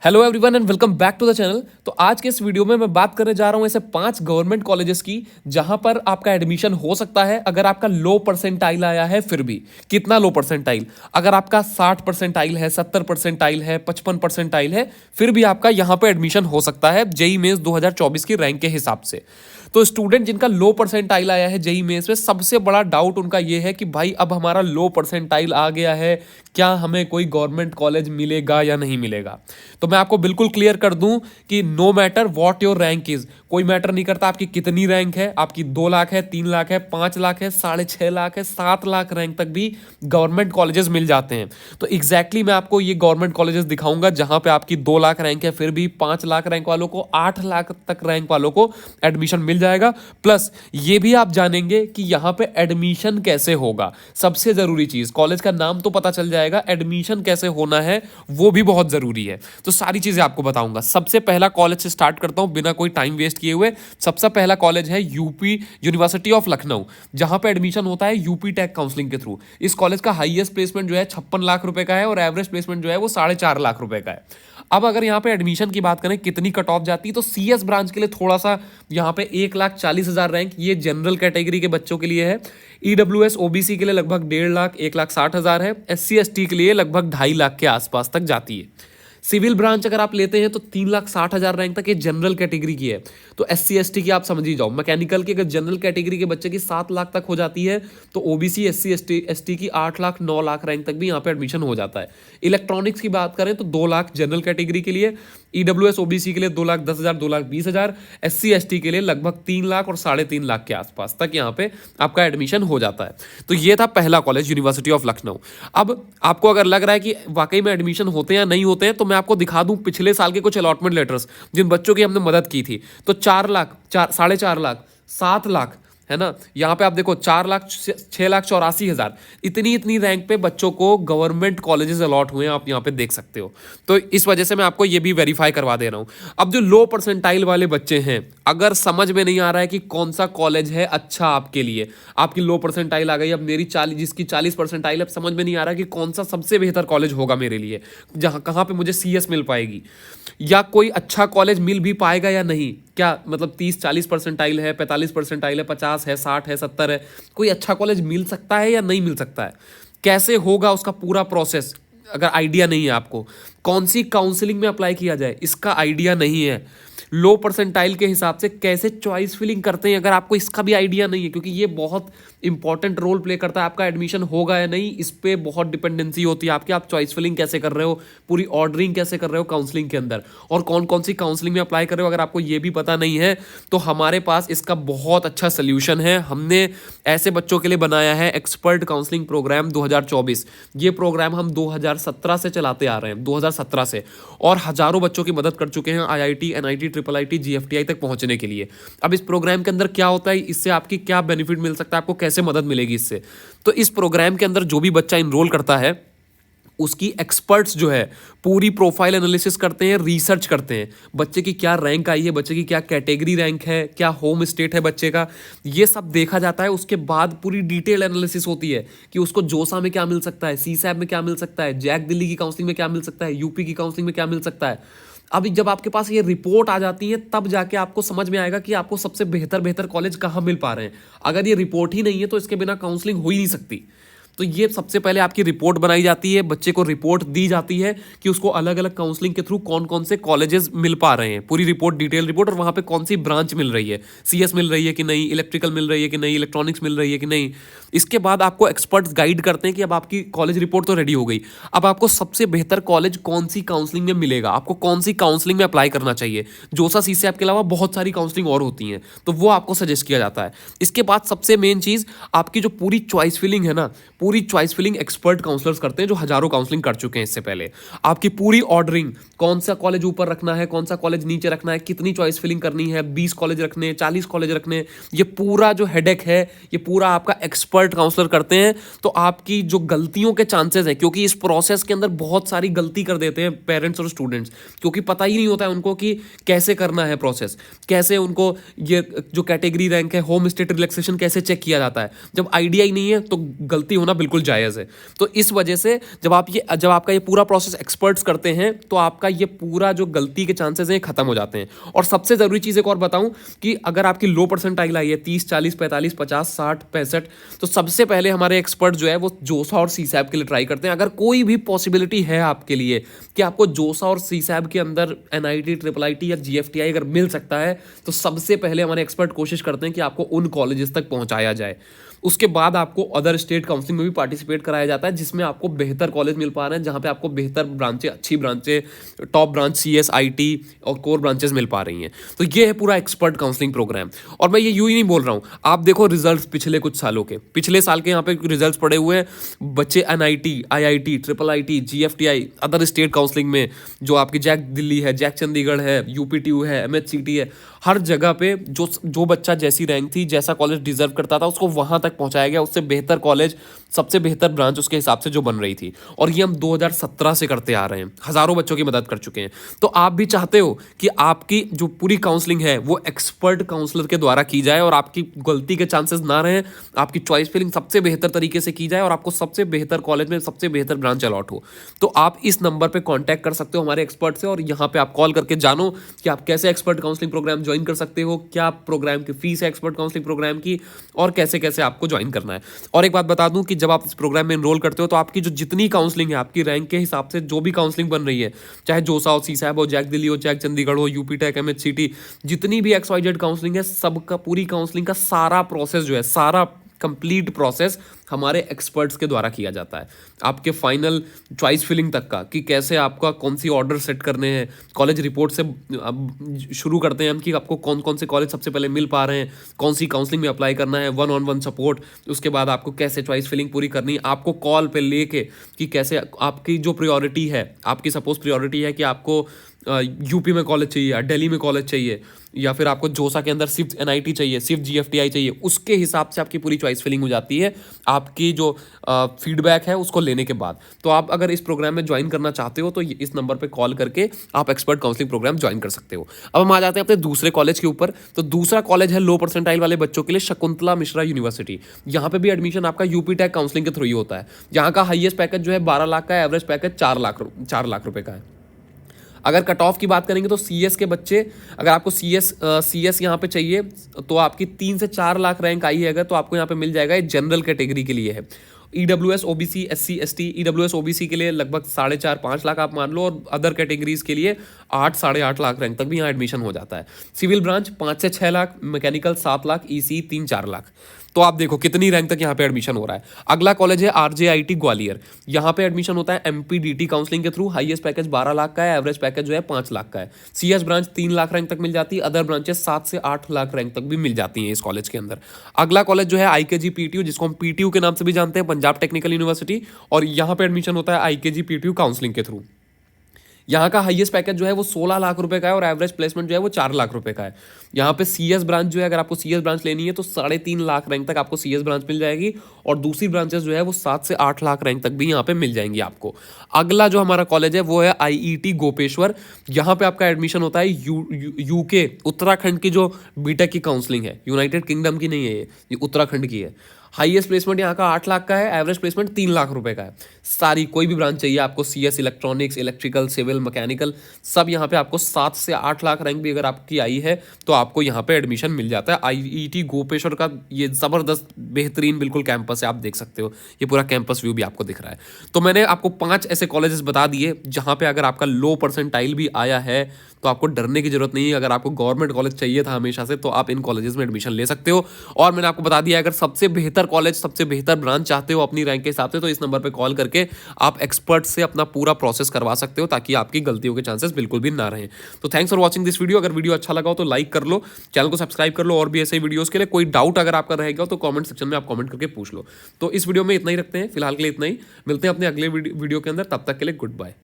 Hello everyone and welcome back to the channel. तो आज के इस वीडियो में मैं बात करने जा रहा हूं ऐसे 5 गवर्नमेंट कॉलेजेस की जहां पर आपका एडमिशन हो सकता है अगर आपका लो परसेंटाइल आया है। फिर भी कितना लो परसेंटाइल? अगर आपका 60 परसेंटाइल है, 70 परसेंटाइल है, 55 परसेंटाइल है, फिर भी आपका यहां पर एडमिशन हो सकता है जेईई मेंस 2024 की रैंक के हिसाब से। तो स्टूडेंट जिनका लो परसेंटाइल आया है जेईई मेंस में, सबसे बड़ा डाउट उनका यह है कि भाई अब हमारा लो परसेंटाइल आ गया है, क्या हमें कोई गवर्नमेंट कॉलेज मिलेगा या नहीं मिलेगा। तो मैं आपको बिल्कुल क्लियर कर दूं कि no matter what your rank is, कोई मैटर नहीं करता आपकी कितनी रैंक है, आपकी 2 लाख है, 3 लाख है, 5 लाख है, 6.5 लाख है, 7 लाख रैंक तक भी गवर्नमेंट कॉलेजेस मिल जाते हैं। तो एग्जैक्टली मैं आपको ये गवर्नमेंट कॉलेजेस दिखाऊंगा जहां पे आपकी 2 लाख रैंक है, फिर भी 5 लाख रैंक वालों को, 8 लाख तक रैंक वालों को एडमिशन मिल जाएगा। प्लस ये भी आप जानेंगे कि यहां पे एडमिशन कैसे होगा। सबसे जरूरी चीज, कॉलेज का नाम तो पता चल जाएगा, एडमिशन कैसे होना है वो भी बहुत जरूरी है। तो सारी चीजें आपको बताऊंगा। सबसे पहला कॉलेज से स्टार्ट करता हूं बिना कोई टाइम वेस्ट किए हुए। सबसे पहला कॉलेज है यूपी यूनिवर्सिटी ऑफ लखनऊ, जहां पे एडमिशन होता है यूपी टेक काउंसलिंग के थ्रू। इस कॉलेज का हाईएस्ट प्लेसमेंट जो है 56 लाख रुपए का है और एवरेज प्लेसमेंट जो है वो 4.5 लाख रुपए का है। अब अगर यहाँ पे एडमिशन की बात करें कितनी कट ऑफ जाती है, तो सीएस ब्रांच के लिए थोड़ा सा यहाँ पे 1,40,000 रैंक, ये जनरल कैटेगरी के बच्चों के लिए है। ईडब्ल्यूएस ओबीसी के लिए लगभग 1.5 लाख 1,60,000 है। एससी एसटी के लिए लगभग 2.5 लाख के आसपास तक जाती है। सिविल ब्रांच अगर आप लेते हैं तो 3,60,000 रैंक तक ये जनरल कैटेगरी की है। तो एससी एसटी की आप समझ ही जाओ। मैकेनिकल की अगर जनरल कैटेगरी के बच्चे की 7 लाख तक हो जाती है, तो ओबीसी एससी एसटी की 8 लाख 9 लाख रैंक तक भी यहाँ पे एडमिशन हो जाता है। इलेक्ट्रॉनिक्स की बात करें तो 2 लाख जनरल कैटेगरी के लिए, ईडब्ल्यूएस ओबीसी के लिए 2,10,000 2,20,000, एससी एसटी के लिए लगभग 3 लाख और 3.5 लाख के आसपास तक यहाँ पे आपका एडमिशन हो जाता है। तो ये था पहला कॉलेज, यूनिवर्सिटी ऑफ लखनऊ। अब आपको अगर लग रहा है कि वाकई में एडमिशन होते हैं या नहीं होते हैं, तो मैं आपको दिखा दूं पिछले साल के कुछ अलॉटमेंट लेटर्स जिन बच्चों की हमने मदद की थी। तो 4 लाख 4.5 लाख 7 लाख है ना, यहाँ पे आप देखो 4 लाख 6,84,000 इतनी रैंक पे बच्चों को गवर्नमेंट कॉलेजेस अलॉट हुए हैं, आप यहाँ पे देख सकते हो। तो इस वजह से मैं आपको ये भी वेरीफाई करवा दे रहा हूँ। अब जो लो परसेंटाइल वाले बच्चे हैं, अगर समझ में नहीं आ रहा है कि कौन सा कॉलेज है अच्छा आपके लिए, आपकी लो परसेंटाइल आ गई, अब मेरी 40 जिसकी 40 परसेंटाइल, अब समझ में नहीं आ रहा कि कौन सा सबसे बेहतर कॉलेज होगा मेरे लिए, जहाँ कहाँ पे मुझे सीएस मिल पाएगी, या कोई अच्छा कॉलेज मिल भी पाएगा या नहीं। क्या मतलब 30-40 परसेंटाइल है, 45 परसेंटाइल है, 50 है, 60 है, 70 है, कोई अच्छा कॉलेज मिल सकता है या नहीं मिल सकता है, कैसे होगा उसका पूरा प्रोसेस अगर आइडिया नहीं है आपको, कौन सी काउंसलिंग में अप्लाई किया जाए इसका आइडिया नहीं है, लो परसेंटाइल के हिसाब से कैसे चॉइस फिलिंग करते हैं अगर आपको इसका भी आइडिया नहीं है, क्योंकि ये बहुत इंपॉर्टेंट रोल प्ले करता है आपका एडमिशन होगा या नहीं, इस पे बहुत डिपेंडेंसी होती है आपकी। आप चॉइस फिलिंग कैसे कर रहे हो, पूरी ऑर्डरिंग कैसे कर रहे हो काउंसलिंग के अंदर, और कौन कौन सी काउंसलिंग में अप्लाई कर रहे हो, अगर आपको ये भी पता नहीं है तो हमारे पास इसका बहुत अच्छा सोल्यूशन है। हमने ऐसे बच्चों के लिए बनाया है एक्सपर्ट काउंसलिंग प्रोग्राम 2024। ये प्रोग्राम हम 2017 से चलाते आ रहे हैं, 2017 से, और हजारों बच्चों की मदद कर चुके हैं IIT, NIT, triple IT, GFTI तक पहुंचने के लिए। अब इस प्रोग्राम के अंदर क्या होता है, इससे आपकी क्या बेनिफिट मिल सकता है, आपको कैसे मदद मिलेगी इससे। तो इस प्रोग्राम के अंदर जो भी बच्चा इनरोल करता है उसकी एक्सपर्ट्स जो है पूरी प्रोफाइल एनालिसिस करते हैं, रिसर्च करते हैं, बच्चे की क्या रैंक आई है, बच्चे की क्या कैटेगरी रैंक है, क्या होम स्टेट है बच्चे का, ये सब देखा जाता है। उसके बाद पूरी डिटेल एनालिसिस होती है कि उसको जोसा में क्या मिल सकता है, सीसैब में क्या मिल सकता है, जैक दिल्ली की काउंसलिंग में क्या मिल सकता है, यूपी की काउंसलिंग में क्या मिल सकता है। अब जब आपके पास ये रिपोर्ट आ जाती है तब जाके आपको समझ में आएगा कि आपको सबसे बेहतर कॉलेज कहाँ मिल पा रहे हैं। अगर ये रिपोर्ट ही नहीं है तो इसके बिना काउंसलिंग हो ही नहीं सकती। तो ये सबसे पहले आपकी रिपोर्ट बनाई जाती है, बच्चे को रिपोर्ट दी जाती है कि उसको अलग अलग काउंसलिंग के थ्रू कौन कौन से कॉलेजेस मिल पा रहे हैं, पूरी रिपोर्ट, डिटेल रिपोर्ट, और वहाँ पे कौन सी ब्रांच मिल रही है, सीएस मिल रही है कि नहीं, इलेक्ट्रिकल मिल रही है कि नहीं, इलेक्ट्रॉनिक्स मिल रही है कि नहीं। इसके बाद आपको एक्सपर्ट्स गाइड करते हैं कि अब आपकी कॉलेज रिपोर्ट तो रेडी हो गई, अब आपको सबसे बेहतर कॉलेज कौन सी काउंसलिंग में मिलेगा, आपको कौन सी काउंसलिंग में अप्लाई करना चाहिए। जोसा सीसैब के अलावा बहुत सारी काउंसलिंग और होती हैं, तो वो आपको सजेस्ट किया जाता है। इसके बाद सबसे मेन चीज़, आपकी जो पूरी चॉइस फिलिंग है ना, पूरी चॉइस फिलिंग एक्सपर्ट काउंसलर्स करते हैं जो हजारों काउंसलिंग कर चुके हैं इससे पहले। आपकी पूरी ऑर्डरिंग, कौन सा कॉलेज ऊपर रखना है, कौन सा कॉलेज नीचे रखना है, कितनी चॉइस फिलिंग करनी है, 20 कॉलेज रखने, 40 कॉलेज रखने, ये पूरा जो हेडेक है ये पूरा आपका एक्सपर्ट काउंसलर करते हैं। तो आपकी जो गलतियों के चांसेस हैं, क्योंकि इस प्रोसेस के अंदर बहुत सारी गलती कर देते हैं पेरेंट्स और स्टूडेंट्स, क्योंकि पता ही नहीं होता है उनको कि कैसे करना है प्रोसेस, कैसे उनको ये जो कैटेगरी रैंक है, होम स्टेट रिलैक्सेशन कैसे चेक किया जाता है। जब आइडिया ही नहीं है तो गलती होना बिल्कुल जायज़ है। तो इस वजह से जब आपका ये पूरा प्रोसेस एक्सपर्ट्स करते हैं तो आपका ये पूरा जो गलती के चांसेस हैं खत्म हो जाते हैं। और सबसे ज़रूरी चीज़ एक और बताऊं कि अगर आपकी लो परसेंटाइल आई है 30, 40, 45, 50, 60, 65, तो सबसे पहले हमारे एक्सपर्ट जो है वो जोसा और सीसैब के लिए ट्राई करते हैं। अगर कोई भी पॉसिबिलिटी है आपके लिए कि आपको जोसा और सीसैब के अंदर NIT, IIIT या GFTI अगर मिल सकता है, तो सबसे पहले हमारे एक्सपर्ट कोशिश करते हैं कि आपको उन कॉलेजेस तक पहुंचाया जाए। उसके बाद आपको अदर स्टेट काउंसलिंग में भी पार्टिसिपेट कराया जाता है, जिसमें आपको बेहतर कॉलेज मिल पा रहे हैं, जहां पे आपको बेहतर ब्रांचें, अच्छी ब्रांचें, टॉप ब्रांच CS, IT और कोर ब्रांचेस मिल पा रही हैं। तो ये है पूरा एक्सपर्ट काउंसलिंग प्रोग्राम। और मैं ये यूं ही नहीं बोल रहा हूं, आप देखो रिजल्ट्स पिछले कुछ सालों के, पिछले साल के यहाँ पे रिजल्ट्स पड़े हुए हैं। बच्चे NIT, IIT, IIIT, GFTI, other state counselling में, जो आपकी जैक दिल्ली है, जैक चंडीगढ़ है, UPTU है, MHCT है, हर जगह पे जो बच्चा जैसी रैंक थी, जैसा कॉलेज डिजर्व करता था, उसको वहां तक पहुंचाया गया। उससे बेहतर कॉलेज, सबसे बेहतर ब्रांच उसके हिसाब से जो बन रही थी। और ये हम 2017 से करते आ रहे हैं, हजारों बच्चों की मदद कर चुके हैं। तो आप भी चाहते हो कि आपकी जो पूरी काउंसलिंग है वो एक्सपर्ट काउंसलर के द्वारा की जाए और आपकी गलती के चांसेस ना रहें, आपकी चॉइस फिलिंग सबसे बेहतर तरीके से की जाए और आपको सबसे बेहतर कॉलेज में सबसे बेहतर ब्रांच अलॉट हो, तो आप इस नंबर पर कॉन्टैक्ट कर सकते हो हमारे एक्सपर्ट से। और यहाँ पे आप कॉल करके जानो कि आप कैसे एक्सपर्ट काउंसलिंग प्रोग्राम ज्वाइन कर सकते हो, क्या प्रोग्राम की फीस है एक्सपर्ट काउंसलिंग प्रोग्राम की, और कैसे कैसे आपको ज्वाइन करना है। और एक बात बता दूं कि जब आप इस प्रोग्राम में एनरोल करते हो तो आपकी जो जितनी काउंसलिंग है, आपकी रैंक के हिसाब से जो भी काउंसलिंग बन रही है, चाहे जोसा हो, सीसैब हो, जैक दिल्ली हो, जैक चंडीगढ़ हो, UPTEC, MHCT, जितनी भी XYZ काउंसलिंग है, सबका पूरी काउंसलिंग का सारा प्रोसेस जो है, सारा कंप्लीट प्रोसेस हमारे एक्सपर्ट्स के द्वारा किया जाता है। आपके फाइनल चॉइस फिलिंग तक का, कि कैसे आपका कौन सी ऑर्डर सेट करने हैं, कॉलेज रिपोर्ट से अब शुरू करते हैं हम कि आपको कौन कौन से कॉलेज सबसे पहले मिल पा रहे हैं, कौन सी काउंसलिंग में अप्लाई करना है, 1-on-1 सपोर्ट, उसके बाद आपको कैसे चॉइस फिलिंग पूरी करनी है, आपको कॉल पे लेके कि कैसे आपकी जो प्रायोरिटी है, आपकी सपोज प्रायोरिटी है कि आपको यूपी में कॉलेज चाहिए, दिल्ली में कॉलेज चाहिए, या फिर आपको जोसा के अंदर सिर्फ NIT चाहिए, सिर्फ GFTI चाहिए, उसके हिसाब से आपकी पूरी चॉइस फिलिंग हो जाती है आपकी जो फीडबैक है उसको लेने के बाद। तो आप अगर इस प्रोग्राम में ज्वाइन करना चाहते हो तो इस नंबर पे कॉल करके आप एक्सपर्ट काउंसलिंग प्रोग्राम ज्वाइन कर सकते हो। अब हम आ जाते हैं अपने दूसरे कॉलेज के ऊपर। तो दूसरा कॉलेज है लो परसेंटाइल वाले बच्चों के लिए, शकुंतला मिश्रा यूनिवर्सिटी। यहाँ पे भी एडमिशन आपका UPTEC काउंसलिंग के थ्रू ही होता है। यहाँ का हाईएस्ट पैकेज जो है 12 लाख का है, एवरेज पैकेज 4 लाख रुपए का है। अगर कट ऑफ की बात करेंगे तो CS के बच्चे, अगर आपको CS यहाँ पे चाहिए तो आपकी 3 से 4 लाख रैंक आई है अगर, तो आपको यहाँ पे मिल जाएगा। ये जनरल कैटेगरी के लिए है। EWS OBC SC ST, EWS OBC के लिए लगभग 4.5-5 लाख आप मान लो, और अदर कैटेगरीज के लिए 8-8.5 लाख रैंक तक भी यहाँ एडमिशन हो जाता है। सिविल ब्रांच 5 से 6 लाख, मैकेनिकल 7 लाख, EC 3-4 लाख। तो आप देखो कितनी रैंक तक यहाँ पे एडमिशन हो रहा है। अगला कॉलेज है RJIT ग्वालियर। यहाँ पे एडमिशन होता है MPDT काउंसलिंग के थ्रू। हाईएस्ट पैकेज 12 लाख का है, एवरेज पैकेज जो है 5 लाख का है। CS ब्रांच 3 लाख रैंक तक मिल जाती है, अदर ब्रांचेस 7 से 8 लाख रैंक तक भी मिल जाती हैं इस कॉलेज के अंदर। अगला कॉलेज जो है IKG PTU, जिसको हम PTU के नाम से भी जानते हैं, पंजाब टेक्निकल यूनिवर्सिटी, और यहाँ पे एडमिशन होता है IKG PTU काउंसलिंग के थ्रू। यहाँ का हाईएस्ट पैकेज जो है वो 16 लाख रुपए का है, और एवरेज प्लेसमेंट जो है वो 4 लाख रुपए का है। यहाँ पे CS ब्रांच जो है, अगर आपको CS ब्रांच लेनी है तो 3.5 लाख रैंक तक आपको CS ब्रांच मिल जाएगी, और दूसरी ब्रांचेस जो है वो 7 से 8 लाख रैंक तक भी यहाँ पे मिल जाएंगी आपको। अगला जो हमारा कॉलेज है वो है IET गोपेश्वर। यहाँ पे आपका एडमिशन होता है UK उत्तराखंड की जो BTEC की काउंसलिंग है, यूनाइटेड किंगडम की नहीं है, ये उत्तराखंड की है। हाईएस्ट प्लेसमेंट यहाँ का 8 लाख का है, एवरेज प्लेसमेंट 3 लाख रुपए का है। सारी कोई भी ब्रांच चाहिए आपको, CS, electronics, electrical, civil, mechanical, सब यहाँ पे आपको 7 से 8 लाख रैंक भी अगर आपकी आई है तो आपको यहाँ पे एडमिशन मिल जाता है। IET गोपेश्वर का ये ज़बरदस्त बेहतरीन बिल्कुल कैंपस है, आप देख सकते हो, ये पूरा कैंपस व्यू भी आपको दिख रहा है। तो मैंने आपको 5 ऐसे कॉलेजेस बता दिए जहाँ पे अगर आपका लो परसेंटाइल भी आया है तो आपको डरने की जरूरत नहीं है। अगर आपको गवर्नमेंट कॉलेज चाहिए था हमेशा से, तो आप इन कॉलेजेस में एडमिशन ले सकते हो। और मैंने आपको बता दिया, अगर सबसे बेहतर कॉलेज, सबसे बेहतर ब्रांच चाहते हो अपनी रैंक के हिसाब से, तो इस नंबर पे कॉल करके आप एक्सपर्ट से अपना पूरा प्रोसेस करवा सकते हो, ताकि आपकी गलतियों के चांसेस बिल्कुल भी ना रहें। तो thanks for watching this video. अगर वीडियो अच्छा लगा हो तो लाइक कर लो, चैनल को सब्सक्राइब कर लो, और भी ऐसे वीडियोस के लिए कोई डाउट अगर आपका रहेगा तो कॉमेंट सेक्शन में आप कॉमेंट करके पूछ लो। तो इस वीडियो में इतना ही रखते हैं, फिलहाल के लिए इतना ही। मिलते हैं अपने अगले वीडियो के अंदर, तब तक के लिए गुड बाय।